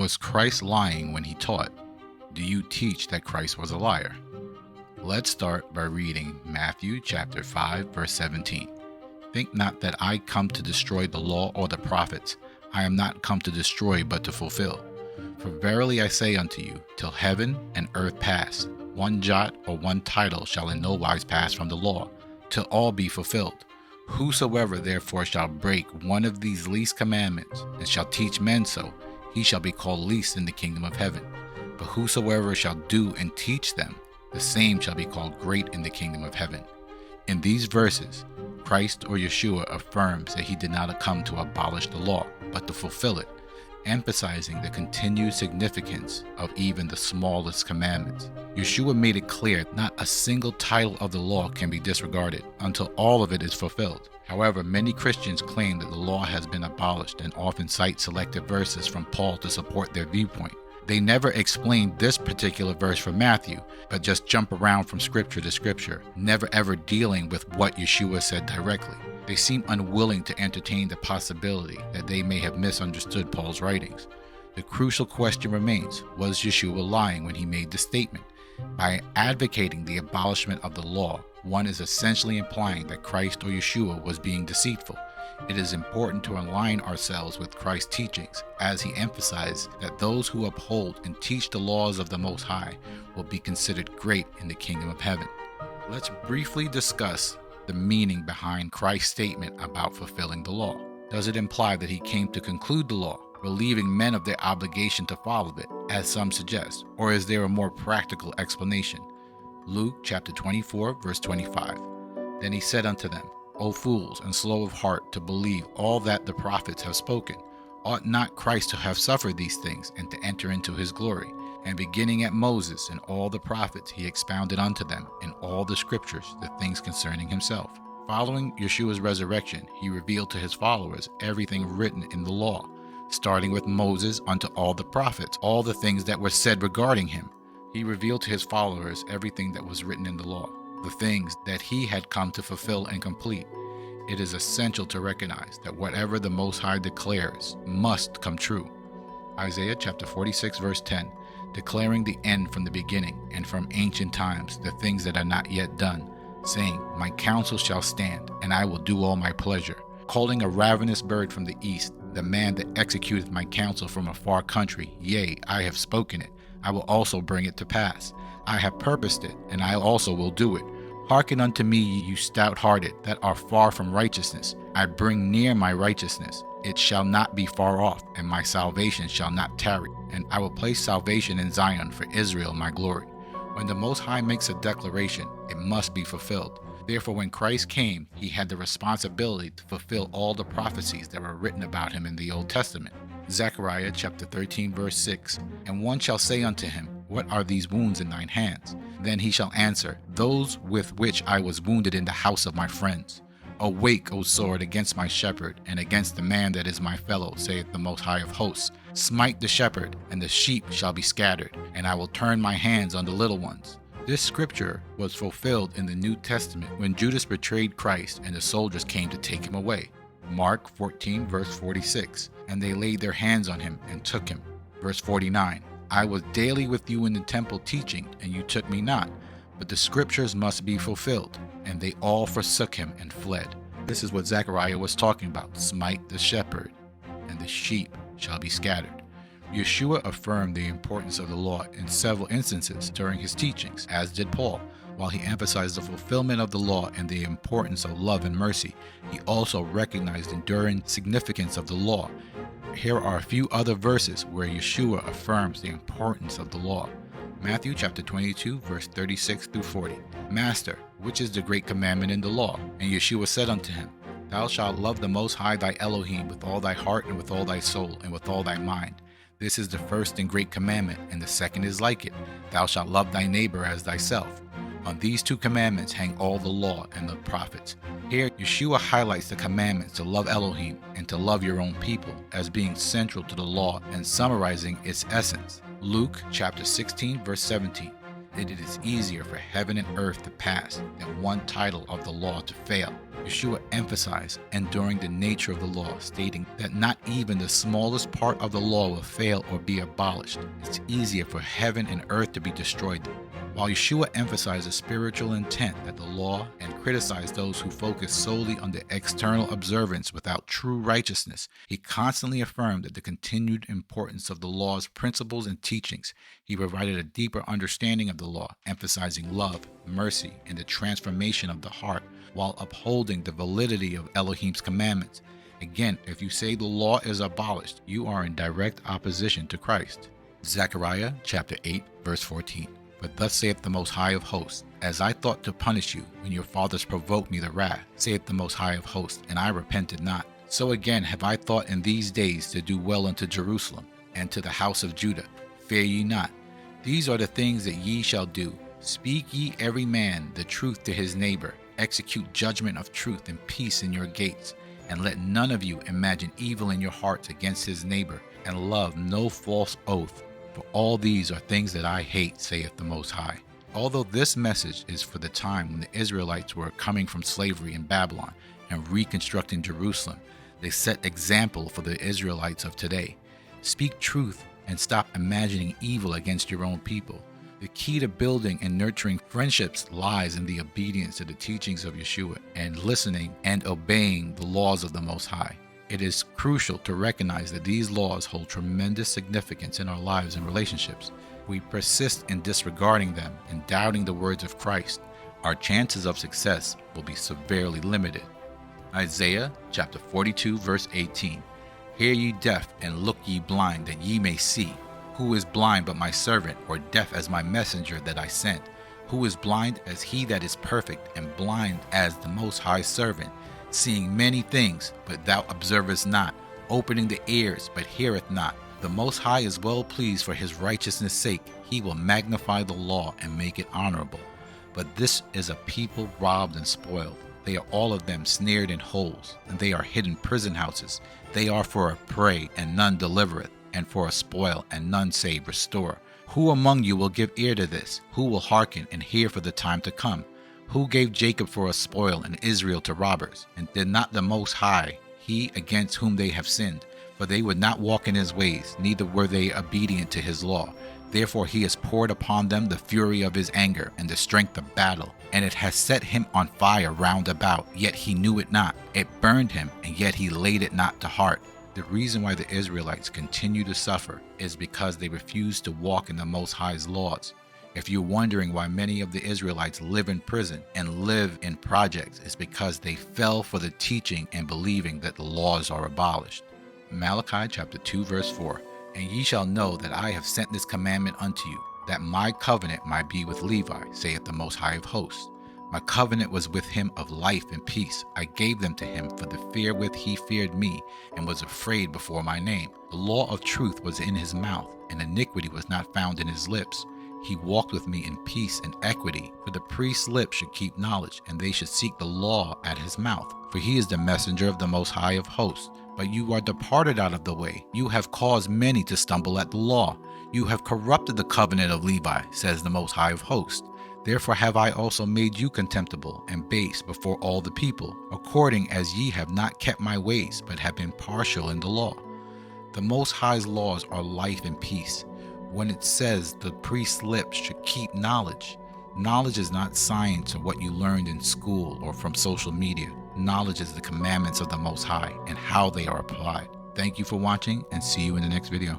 Was Christ lying when he taught? Do you teach that Christ was a liar? Let's start by reading Matthew chapter 5, verse 17. Think not that I come to destroy the law or the prophets. I am not come to destroy, but to fulfill. For verily I say unto you, till heaven and earth pass, one jot or one tittle shall in no wise pass from the law, till all be fulfilled. Whosoever therefore shall break one of these least commandments, and shall teach men so, he shall be called least in the kingdom of heaven. But whosoever shall do and teach them, the same shall be called great in the kingdom of heaven. In these verses, Christ or Yeshua affirms that he did not come to abolish the law, but to fulfill it, emphasizing the continued significance of even the smallest commandments. Yeshua made it clear not a single title of the law can be disregarded until all of it is fulfilled. However, many Christians claim that the law has been abolished and often cite selected verses from Paul to support their viewpoint. They never explain this particular verse from Matthew, but just jump around from scripture to scripture, never ever dealing with what Yeshua said directly. They seem unwilling to entertain the possibility that they may have misunderstood Paul's writings. The crucial question remains, was Yeshua lying when he made this statement? By advocating the abolishment of the law, one is essentially implying that Christ or Yeshua was being deceitful. It is important to align ourselves with Christ's teachings, as he emphasized that those who uphold and teach the laws of the Most High will be considered great in the kingdom of heaven. Let's briefly discuss the meaning behind Christ's statement about fulfilling the law. Does it imply that he came to conclude the law, relieving men of their obligation to follow it, as some suggest, or is there a more practical explanation? Luke chapter 24, verse 25. Then he said unto them, O fools, and slow of heart to believe all that the prophets have spoken. Ought not Christ to have suffered these things, and to enter into his glory? And beginning at Moses and all the prophets, he expounded unto them in all the scriptures the things concerning himself. Following Yeshua's resurrection, he revealed to his followers everything written in the law, starting with Moses unto all the prophets, all the things that were said regarding him. He revealed to his followers everything that was written in the law, the things that he had come to fulfill and complete. It is essential to recognize that whatever the Most High declares must come true. Isaiah chapter 46, verse 10, declaring the end from the beginning and from ancient times, the things that are not yet done, saying, My counsel shall stand, and I will do all my pleasure. Calling a ravenous bird from the east, the man that executeth my counsel from a far country, yea, I have spoken it, I will also bring it to pass. I have purposed it, and I also will do it. Hearken unto me, you stout-hearted, that are far from righteousness. I bring near my righteousness. It shall not be far off, and my salvation shall not tarry. And I will place salvation in Zion for Israel my glory. When the Most High makes a declaration, it must be fulfilled. Therefore, when Christ came, he had the responsibility to fulfill all the prophecies that were written about him in the Old Testament. Zechariah chapter 13, verse 6, And one shall say unto him, What are these wounds in thine hands? Then he shall answer, Those with which I was wounded in the house of my friends. Awake, O sword, against my shepherd, and against the man that is my fellow, saith the Most High of hosts. Smite the shepherd, and the sheep shall be scattered, and I will turn my hands on the little ones. This scripture was fulfilled in the New Testament when Judas betrayed Christ and the soldiers came to take him away. Mark 14, verse 46, And they laid their hands on him and took him. Verse 49, I was daily with you in the temple teaching, and you took me not. But the scriptures must be fulfilled. And they all forsook him and fled. This is what Zechariah was talking about. Smite the shepherd, and the sheep shall be scattered. Yeshua affirmed the importance of the law in several instances during his teachings, as did Paul. While he emphasized the fulfillment of the law and the importance of love and mercy, he also recognized the enduring significance of the law. Here are a few other verses where Yeshua affirms the importance of the law. Matthew chapter 22, verse 36 through 40. Master, which is the great commandment in the law? And Yeshua said unto him, Thou shalt love the Most High thy Elohim with all thy heart and with all thy soul and with all thy mind. This is the first and great commandment, and the second is like it. Thou shalt love thy neighbor as thyself. On these two commandments hang all the law and the prophets. Here, Yeshua highlights the commandments to love Elohim and to love your own people as being central to the law and summarizing its essence. Luke chapter 16, verse 17. It is easier for heaven and earth to pass than one title of the law to fail. Yeshua emphasized enduring the nature of the law, stating that not even the smallest part of the law will fail or be abolished. It's easier for heaven and earth to be destroyed. While Yeshua emphasized the spiritual intent that the law and criticized those who focus solely on the external observance without true righteousness, he constantly affirmed that the continued importance of the law's principles and teachings. He provided a deeper understanding of the law, emphasizing love, mercy, and the transformation of the heart, while upholding the validity of Elohim's commandments. Again, if you say the law is abolished, you are in direct opposition to Christ. Zechariah chapter 8, verse 14. But thus saith the Most High of Hosts, as I thought to punish you when your fathers provoked me to wrath, saith the Most High of Hosts, and I repented not. So again have I thought in these days to do well unto Jerusalem, and to the house of Judah. Fear ye not. These are the things that ye shall do. Speak ye every man the truth to his neighbor. Execute judgment of truth and peace in your gates. And let none of you imagine evil in your hearts against his neighbor, and love no false oath. For all these are things that I hate, saith the Most High. Although this message is for the time when the Israelites were coming from slavery in Babylon and reconstructing Jerusalem, they set example for the Israelites of today. Speak truth and stop imagining evil against your own people. The key to building and nurturing friendships lies in the obedience to the teachings of Yeshua and listening and obeying the laws of the Most High. It is crucial to recognize that these laws hold tremendous significance in our lives and relationships. If we persist in disregarding them and doubting the words of Christ, our chances of success will be severely limited. Isaiah chapter 42, verse 18. Hear ye deaf, and look ye blind, that ye may see. Who is blind but my servant, or deaf as my messenger that I sent? Who is blind as he that is perfect, and blind as the Most High servant? Seeing many things, but thou observest not, opening the ears, but heareth not. The Most High is well pleased for his righteousness' sake. He will magnify the law and make it honorable. But this is a people robbed and spoiled. They are all of them snared in holes, and they are hid in prison houses. They are for a prey, and none delivereth, and for a spoil, and none save restore. Who among you will give ear to this? Who will hearken and hear for the time to come? Who gave Jacob for a spoil and Israel to robbers? And did not the Most High, he against whom they have sinned? For they would not walk in his ways, neither were they obedient to his law. Therefore he has poured upon them the fury of his anger and the strength of battle. And it has set him on fire round about, yet he knew it not. It burned him, and yet he laid it not to heart. The reason why the Israelites continue to suffer is because they refuse to walk in the Most High's laws. If you're wondering why many of the Israelites live in prison and live in projects, it's because they fell for the teaching and believing that the laws are abolished. Malachi chapter 2 verse 4. And ye shall know that I have sent this commandment unto you, that my covenant might be with Levi, saith the Most High of Hosts. My covenant was with him of life and peace. I gave them to him for the fear with he feared me, and was afraid before my name. The law of truth was in his mouth, and iniquity was not found in his lips. He walked with me in peace and equity, for the priest's lips should keep knowledge, and they should seek the law at his mouth. For he is the messenger of the Most High of Hosts. But you are departed out of the way. You have caused many to stumble at the law. You have corrupted the covenant of Levi, says the Most High of Hosts. Therefore have I also made you contemptible and base before all the people, according as ye have not kept my ways, but have been partial in the law. The Most High's laws are life and peace. When it says the priest's lips should keep knowledge, knowledge is not science or what you learned in school or from social media. Knowledge is the commandments of the Most High and how they are applied. Thank you for watching, and see you in the next video.